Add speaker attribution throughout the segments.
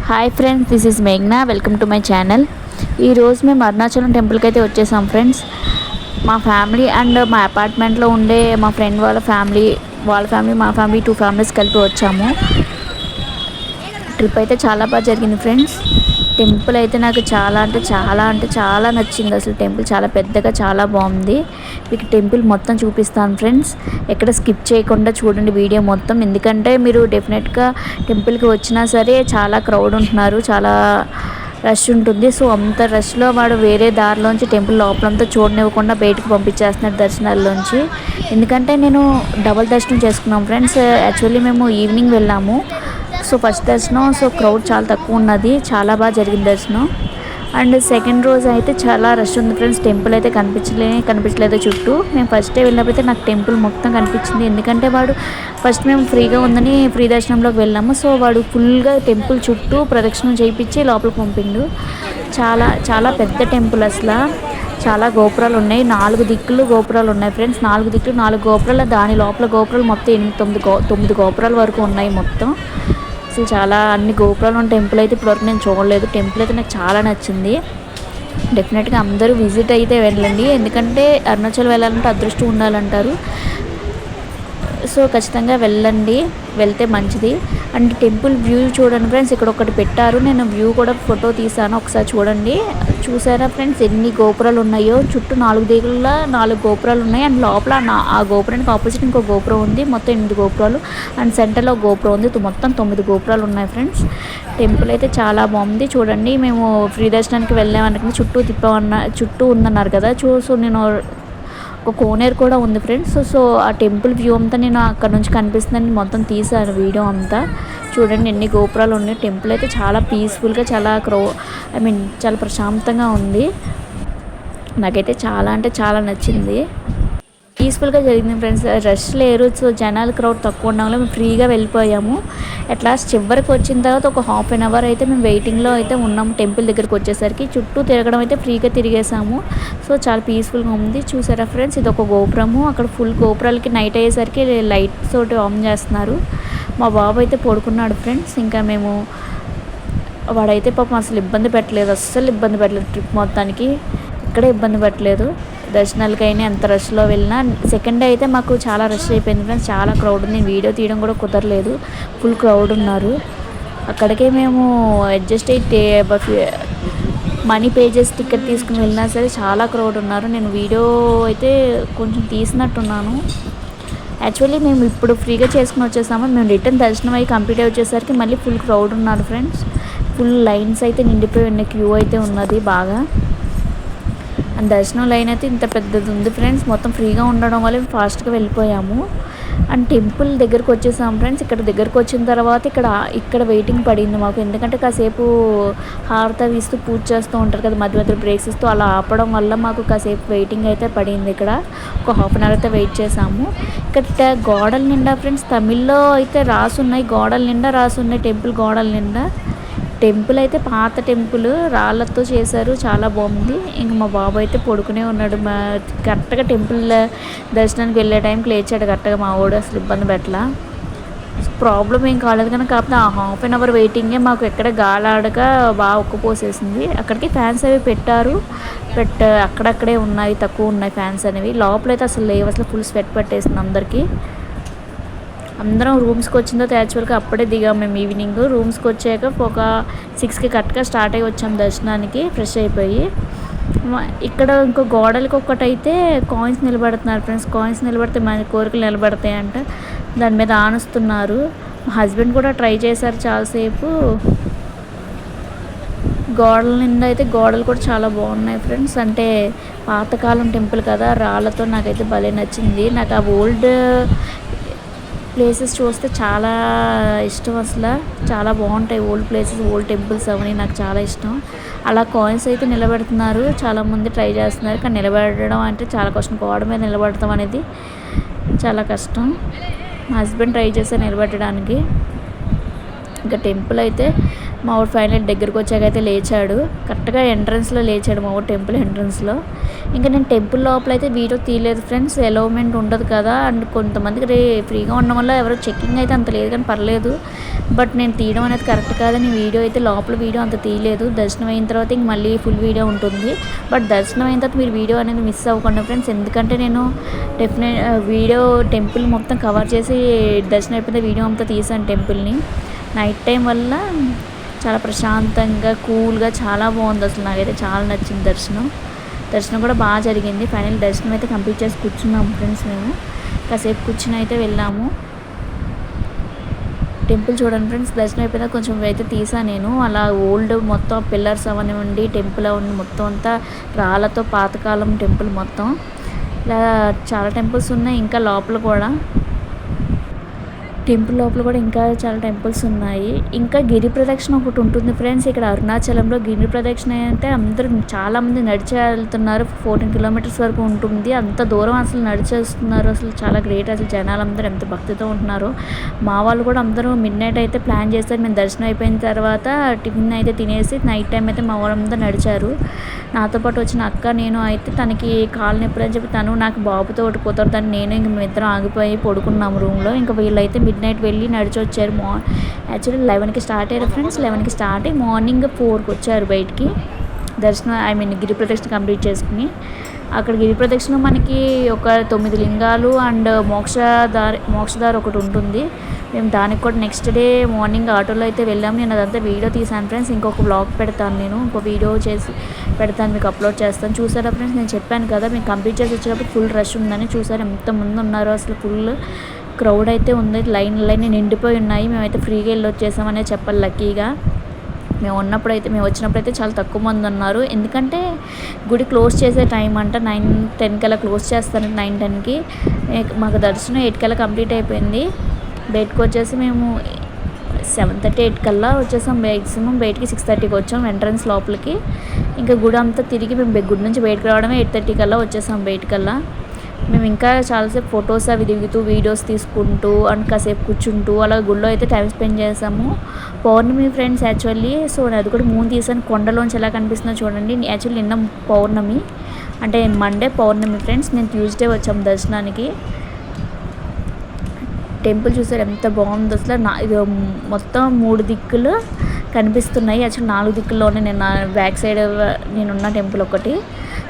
Speaker 1: Hi friends, this is మేఘ్నా. Welcome to my channel. ఈరోజు మేము అరుణాచలం టెంపుల్కి అయితే వచ్చేసాం ఫ్రెండ్స్. మా ఫ్యామిలీ అండ్ మా అపార్ట్మెంట్లో ఉండే మా ఫ్రెండ్ వాళ్ళ ఫ్యామిలీ మా ఫ్యామిలీ 2 ఫ్యామిలీస్ కలిపి వచ్చాము. ట్రిప్ అయితే చాలా బాగా జరిగింది ఫ్రెండ్స్. టెంపుల్ అయితే నాకు చాలా నచ్చింది. అసలు టెంపుల్ చాలా పెద్దగా చాలా బాగుంది. మీకు టెంపుల్ మొత్తం చూపిస్తాను ఫ్రెండ్స్. ఎక్కడ స్కిప్ చేయకుండా చూడండి వీడియో మొత్తం. ఎందుకంటే మీరు డెఫినెట్గా టెంపుల్కి వచ్చినా సరే చాలా క్రౌడ్ ఉంటున్నారు, చాలా రష్ ఉంటుంది. సో అంత రష్లో వాడు వేరే దారిలోంచి టెంపుల్ లోపలంతా చూడనివ్వకుండా బయటకు పంపించేస్తున్నారు దర్శనాల్లోంచి. ఎందుకంటే నేను డబల్ దర్శనం చేసుకున్నాం ఫ్రెండ్స్. యాక్చువల్లీ మేము ఈవినింగ్ వెళ్ళాము. సో ఫస్ట్ దర్శనం, సో క్రౌడ్ చాలా తక్కువ ఉన్నది, చాలా బాగా జరిగింది దర్శనం. అండ్ సెకండ్ రోజు అయితే చాలా రష్ ఉంది ఫ్రెండ్స్. టెంపుల్ అయితే కనిపించలేదు చుట్టూ. మేము ఫస్ట్ డే వెళ్ళినప్పుడైతే నాకు టెంపుల్ మొత్తం కనిపించింది. ఎందుకంటే వాడు ఫస్ట్ మేము ఫ్రీగా ఉందని ఫ్రీ దర్శనంలోకి వెళ్ళాము. సో వాడు ఫుల్గా టెంపుల్ చుట్టూ ప్రదక్షిణం చేయించి లోపలికి పంపిండు. చాలా పెద్ద టెంపుల్ అసలు. చాలా గోపురాలు ఉన్నాయి, 4 దిక్కులు గోపురాలు ఉన్నాయి ఫ్రెండ్స్. 4 దిక్కులు 4 గోపురాలు, దాని లోపల గోపురాలు మొత్తం 9 గోపురాల వరకు ఉన్నాయి మొత్తం. అసలు చాలా అన్ని గోపురాలు ఉన్న టెంపుల్ అయితే ఇప్పటివరకు నేను చూడలేదు. టెంపుల్ అయితే నాకు చాలా నచ్చింది. డెఫినెట్గా అందరూ విజిట్ అయితే వెళ్ళండి. ఎందుకంటే అరుణాచల్ వెళ్ళాలంటే అదృష్టం ఉండాలంటారు. సో ఖచ్చితంగా వెళ్ళండి, వెళ్తే మంచిది. అండ్ టెంపుల్ వ్యూ చూడండి ఫ్రెండ్స్. ఇక్కడ ఒకటి పెట్టారు, నేను వ్యూ కూడా ఫోటో తీసాను, ఒకసారి చూడండి. చూసారా ఫ్రెండ్స్ ఎన్ని గోపురాలు ఉన్నాయో? చుట్టూ 4 దిగుల్లో 4 గోపురాలు ఉన్నాయి. అండ్ లోపల ఆ గోపురానికి ఆపోజిట్ ఇంకో గోపురం ఉంది. మొత్తం 8 గోపురాలు. అండ్ సెంటర్లో గోపురం ఉంది. మొత్తం 9 గోపురాలు ఉన్నాయి ఫ్రెండ్స్. టెంపుల్ అయితే చాలా బాగుంది. చూడండి, మేము ఫ్రీ దర్శనానికి వెళ్ళామనుకుంటే చుట్టూ ఉందన్నారు కదా. సో నేను ఒక కోనేరు కూడా ఉంది ఫ్రెండ్స్. సో ఆ టెంపుల్ వ్యూ అంతా నేను అక్కడ నుంచి కనిపిస్తుందని మొత్తం తీసాను వీడియో అంతా. చూడండి ఎన్ని గోపురాలు ఉన్నాయి. టెంపుల్ అయితే చాలా పీస్ఫుల్గా, చాలా ప్రశాంతంగా ఉంది. నాకైతే చాలా నచ్చింది. పీస్ఫుల్గా జరిగింది ఫ్రెండ్స్. రష్ లేరు, సో జనాలు క్రౌడ్ తక్కువ ఉండడం వల్ల మేము ఫ్రీగా వెళ్ళిపోయాము. అట్ లాస్ట్ చివరికి వచ్చిన తర్వాత ఒక ½ an hour అయితే మేము వెయిటింగ్లో అయితే ఉన్నాము. టెంపుల్ దగ్గరికి వచ్చేసరికి చుట్టూ తిరగడం అయితే ఫ్రీగా తిరిగేసాము. సో చాలా పీస్ఫుల్గా ఉంది. చూసారా ఫ్రెండ్స్, ఇది ఒక గోపురము. అక్కడ ఫుల్ గోపురాలకి నైట్ అయ్యేసరికి లైట్స్ తోటి ఆన్ చేస్తున్నారు. మా బాబు అయితే పడుకున్నాడు ఫ్రెండ్స్. ఇంకా మేము వాడైతే పాపం అసలు ఇబ్బంది పెట్టలేదు, ట్రిప్ మొత్తానికి ఇక్కడే ఇబ్బంది పెట్టలేదు. దర్శనాలకైనా ఎంత రష్లో వెళ్ళినా. సెకండ్ డే అయితే మాకు చాలా రష్ అయిపోయింది ఫ్రెండ్స్. చాలా క్రౌడ్ ఉంది. వీడియో తీయడం కూడా కుదరలేదు, ఫుల్ క్రౌడ్ ఉన్నారు. అక్కడికే మేము అడ్జస్ట్ అయితే మనీ పే చేసి టికెట్ తీసుకుని వెళ్ళినా సరే చాలా క్రౌడ్ ఉన్నారు. నేను వీడియో అయితే కొంచెం తీసినట్టున్నాను. యాక్చువల్లీ మేము ఇప్పుడు ఫ్రీగా చేసుకుని వచ్చేసాము. మేము రిటర్న్ దర్శనం అయ్యి కంప్లీట్ అయ్యి వచ్చేసరికి మళ్ళీ ఫుల్ క్రౌడ్ ఉన్నారు ఫ్రెండ్స్. ఫుల్ లైన్స్ అయితే నిండిపోయి ఉన్నాయి, క్యూ అయితే ఉన్నది బాగా. అండ్ దర్శనం లైన్ అయితే ఇంత పెద్దది ఉంది ఫ్రెండ్స్. మొత్తం ఫ్రీగా ఉండడం వల్ల ఫాస్ట్గా వెళ్ళిపోయాము. అండ్ టెంపుల్ దగ్గరకు వచ్చేసాం ఫ్రెండ్స్. ఇక్కడ దగ్గరకు వచ్చిన తర్వాత ఇక్కడ వెయిటింగ్ పడింది మాకు. ఎందుకంటే కాసేపు హారత ఇస్తూ పూజ చేస్తూ ఉంటారు కదా, మధ్య బ్రేక్స్ ఇస్తూ అలా ఆపడం వల్ల మాకు కాసేపు వెయిటింగ్ అయితే పడింది. ఇక్కడ ఒక ½ an hour అయితే వెయిట్ చేసాము. ఇక్కడ గోడల నిండా ఫ్రెండ్స్ తమిళ్లో అయితే రాసున్నాయి, గోడల నిండా రాసున్నాయి టెంపుల్ గోడల నిండా. టెంపుల్ అయితే పాత టెంపుల్, రాళ్ళతో చేశారు, చాలా బాగుంది. ఇంక మా బాబు అయితే పడుకునే ఉన్నాడు. కరెక్ట్గా టెంపుల్ దర్శనానికి వెళ్ళే టైంకి లేచాడు కరెక్ట్గా మా వాడు. అసలు ఇబ్బంది పెట్టలా, ప్రాబ్లం ఏం కాలేదు. కానీ కాకపోతే ఆ ½ an hour వెయిటింగే మాకు ఎక్కడ గాలాడక బాగా ఉక్కపోసేసింది. అక్కడికి ఫ్యాన్స్ అవి పెట్టారు, అక్కడక్కడే ఉన్నాయి, తక్కువ ఉన్నాయి ఫ్యాన్స్ అనేవి. లోపలైతే అసలు లేవు, అసలు ఫుల్ స్వెట్ పట్టేసింది అందరికీ. అందరం రూమ్స్కి వచ్చిన తర్వాత యాక్చువల్గా అప్పుడే దిగాం మేము. ఈవినింగ్ రూమ్స్కి వచ్చాక ఒక 6కి కరెక్ట్గా స్టార్ట్ అయ్యి వచ్చాం దర్శనానికి, ఫ్రెష్ అయిపోయి. ఇక్కడ ఇంకో గోడలకి ఒక్కటైతే కాయిన్స్ నిలబెడుతున్నారు ఫ్రెండ్స్. కాయిన్స్ నిలబడితే మన కోరికలు నిలబడతాయంట, దాని మీద ఆనుస్తున్నారు. మా హస్బెండ్ కూడా ట్రై చేశారు చాలాసేపు. గోడల నిండా అయితే గోడలు కూడా చాలా బాగున్నాయి ఫ్రెండ్స్. అంటే పాతకాలం టెంపుల్ కదా, రాళ్ళతో నాకైతే భలే నచ్చింది. నాకు ఆ ఓల్డ్ ప్లేసెస్ చూస్తే చాలా ఇష్టం. అసలు చాలా బాగుంటాయి ఓల్డ్ ప్లేసెస్, ఓల్డ్ టెంపుల్స్ అవన్నీ నాకు చాలా ఇష్టం. అలా కాయిన్స్ అయితే నిలబెడుతున్నారు, చాలామంది ట్రై చేస్తున్నారు. కానీ నిలబెట్టడం అంటే చాలా కష్టం. గోడ మీద నిలబడతాం అనేది చాలా కష్టం. మా హస్బెండ్ ట్రై చేశారు నిలబెట్టడానికి. ఇంకా టెంపుల్ అయితే మా ఊరు ఫైనల్ దగ్గరకు వచ్చాకైతే లేచాడు. కరెక్ట్గా ఎంట్రన్స్లో లేచాడు మా ఊరు టెంపుల్ ఎంట్రన్స్లో. ఇంకా నేను టెంపుల్ లోపల అయితే వీడియో తీయలేదు ఫ్రెండ్స్, ఎలోమెంట్ ఉండదు కదా. అండ్ కొంతమందికి ఫ్రీగా ఉండడం వల్ల ఎవరో చెక్కింగ్ అయితే అంత లేదు కానీ పర్లేదు. బట్ నేను తీయడం అనేది కరెక్ట్ కాదని వీడియో అయితే లోపల వీడియో అంత తీయలేదు. దర్శనం అయిన తర్వాత ఇంక మళ్ళీ ఫుల్ వీడియో ఉంటుంది. బట్ దర్శనం అయిన తర్వాత మీరు వీడియో అనేది మిస్ అవ్వకుండా ఫ్రెండ్స్, ఎందుకంటే నేను వీడియో టెంపుల్ మొత్తం కవర్ చేసి దర్శనం అయిపోయిన వీడియో అంతా తీసాను టెంపుల్ని. నైట్ టైం వల్ల చాలా ప్రశాంతంగా కూల్గా చాలా బాగుంది. అసలు నాకైతే చాలా నచ్చింది దర్శనం కూడా బాగా జరిగింది. ఫైనల్ దర్శనం అయితే కంప్లీట్ చేసి కూర్చున్నాము ఫ్రెండ్స్. మేము కాసేపు కూర్చుని అయితే వెళ్ళాము. టెంపుల్ చూడండి ఫ్రెండ్స్, దర్శనం అయిపోయినా కొంచెం అయితే తీసా నేను. అలా ఓల్డ్ మొత్తం పిల్లర్స్ అవన్నీ ఉండి టెంపుల్ అవన్నీ మొత్తం అంతా రాళ్ళతో పాతకాలం టెంపుల్ మొత్తం. ఇలా చాలా టెంపుల్స్ ఉన్నాయి. ఇంకా లోపల కూడా టెంపుల్ లోపల కూడా ఇంకా చాలా టెంపుల్స్ ఉన్నాయి. ఇంకా గిరి ప్రదక్షిణ ఒకటి ఉంటుంది ఫ్రెండ్స్. ఇక్కడ అరుణాచలంలో గిరి ప్రదక్షిణ అంటే అందరూ చాలామంది నడిచే వెళ్తున్నారు. 14 కిలోమీటర్స్ వరకు ఉంటుంది. అంత దూరం అసలు నడిచేస్తున్నారు. అసలు చాలా గ్రేట్. అసలు జనాలు అందరూ ఎంత భక్తితో ఉంటున్నారు. మా వాళ్ళు కూడా అందరూ మిడ్ నైట్ అయితే ప్లాన్ చేస్తారు. మేము దర్శనం అయిపోయిన తర్వాత టిఫిన్ అయితే తినేసి నైట్ టైం అయితే మా వాళ్ళందరూ నడిచారు. నాతో పాటు వచ్చిన అక్క నేను అయితే తనకి కాలు నొప్పులు అని చెప్పి తను నాకు బాబుతో ఒకటి కుదరదని నేను ఇంక మేమిద్దరం ఆగిపోయి పడుకున్నాము రూమ్లో. ఇంకా వీళ్ళైతే మిడ్ నైట్ వెళ్ళి నడిచి వచ్చారు. యాక్చువల్లీ 11కి స్టార్ట్ అయ్యారు ఫ్రెండ్స్. 11కి స్టార్ట్ అయ్యి మార్నింగ్ 4కి వచ్చారు బయటికి. దర్శనం గిరి ప్రదక్షిణ కంప్లీట్ చేసుకుని. అక్కడ గిరి ప్రదక్షిణ మనకి ఒక 9 లింగాలు అండ్ మోక్షదారి ఒకటి ఉంటుంది. మేము దానికి కూడా నెక్స్ట్ డే మార్నింగ్ ఆటోలో అయితే వెళ్ళాము. నేను అదంతా వీడియో తీసాను ఫ్రెండ్స్. ఇంకొక వ్లాగ్ పెడతాను, నేను ఇంకో వీడియో చేసి పెడతాను, మీకు అప్లోడ్ చేస్తాను. చూసారా ఫ్రెండ్స్, నేను చెప్పాను కదా మేము కంప్లీట్ చేసి వచ్చేటప్పుడు ఫుల్ రష్ ఉందని. చూసారు ఎంతమంది ఉన్నారో, అసలు ఫుల్ క్రౌడ్ అయితే ఉంది. లైన్ నిండిపోయి ఉన్నాయి. మేమైతే ఫ్రీగా వెళ్ళి వచ్చేసామనే చెప్పాలి. లక్కీగా మేము వచ్చినప్పుడు అయితే చాలా తక్కువ మంది ఉన్నారు. ఎందుకంటే గుడి క్లోజ్ చేసే టైం అంట 9-10 కల్లా క్లోజ్ చేస్తారంట. 9-10కి మాకు దర్శనం 8 కల్లా కంప్లీట్ అయిపోయింది. బయటకు వచ్చేసి మేము 7:30-8 కల్లా వచ్చేసాం. మ్యాక్సిమం బయటికి 6:30కి వచ్చాం ఎంట్రన్స్ లోపలికి. ఇంకా గుడి అంతా తిరిగి మేము గుడి నుంచి బయటకు రావడమే 8:30 కల్లా వచ్చేసాం బయటకల్లా. మేము ఇంకా చాలాసేపు ఫొటోస్ అవి దిగుతూ వీడియోస్ తీసుకుంటూ అండ్ కాసేపు కూర్చుంటూ అలా గుళ్ళో అయితే టైం స్పెండ్ చేసాము. పౌర్ణమి ఫ్రెండ్స్ యాక్చువల్లీ. సో అది కూడా మూన్ తీసాను. కొండలోంచి ఎలా కనిపిస్తుందో చూడండి. యాక్చువల్లీ నిన్న పౌర్ణమి అంటే మండే పౌర్ణమి ఫ్రెండ్స్. నేను ట్యూస్డే వచ్చాము దర్శనానికి. టెంపుల్ చూసారు ఎంత బాగుందో అసలు. ఇది మొత్తం 3 దిక్కులు కనిపిస్తున్నాయి. యాక్చువల్లీ 4 దిక్కుల్లోనే నేను బ్యాక్ సైడ్ నేనున్న టెంపుల్ ఒకటి.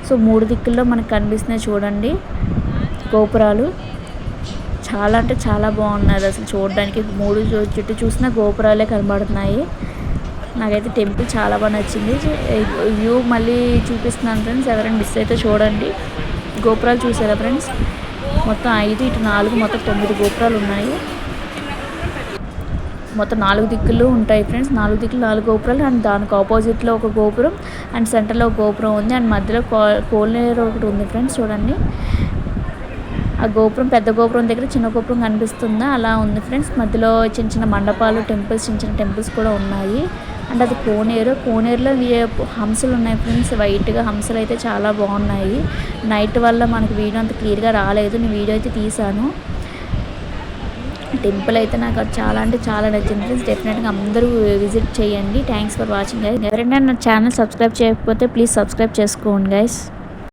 Speaker 1: సో 3 దిక్కుల్లో మనకు కనిపిస్తున్నాయి చూడండి గోపురాలు. చాలా అంటే చాలా బాగున్నది అసలు చూడడానికి. 3 చుట్టూ చూసినా గోపురాలే కనబడుతున్నాయి. నాకైతే టెంపుల్ చాలా బాగా నచ్చింది. వ్యూ మళ్ళీ చూపిస్తున్నాను ఫ్రెండ్స్, ఎవరైనా మిస్ అయితే చూడండి. గోపురాలు చూసారా ఫ్రెండ్స్, మొత్తం 5 ఇటు 4 మొత్తం 9 గోపురాలు ఉన్నాయి. మొత్తం 4 దిక్కులు ఉంటాయి ఫ్రెండ్స్. 4 దిక్కులు 4 గోపురాలు అండ్ దానికి ఆపోజిట్లో ఒక గోపురం అండ్ సెంటర్లో ఒక గోపురం ఉంది అండ్ మధ్యలో కోనేరు ఒకటి ఉంది ఫ్రెండ్స్. చూడండి ఆ గోపురం, పెద్ద గోపురం దగ్గర చిన్న గోపురం కనిపిస్తుందా, అలా ఉంది ఫ్రెండ్స్. మధ్యలో చిన్న చిన్న మండపాలు చిన్న టెంపుల్స్ కూడా ఉన్నాయి. అండ్ అది కోనేరులో హంసలు ఉన్నాయి ఫ్రెండ్స్. వైట్గా హంసలు అయితే చాలా బాగున్నాయి. నైట్ వల్ల మనకి వీడియో అంత క్లియర్గా రాలేదు. నేను వీడియో అయితే తీసాను. టెంపుల్ అయితే నాకు చాలా అంటే చాలా నచ్చింది ఫ్రెండ్స్. డెఫినెట్గా అందరూ విజిట్ చేయండి. Thanks for watching guys. ఎవరైనా నా ఛానల్ సబ్స్క్రైబ్ చేయకపోతే ప్లీజ్ సబ్స్క్రైబ్ చేసుకోండి గైస్.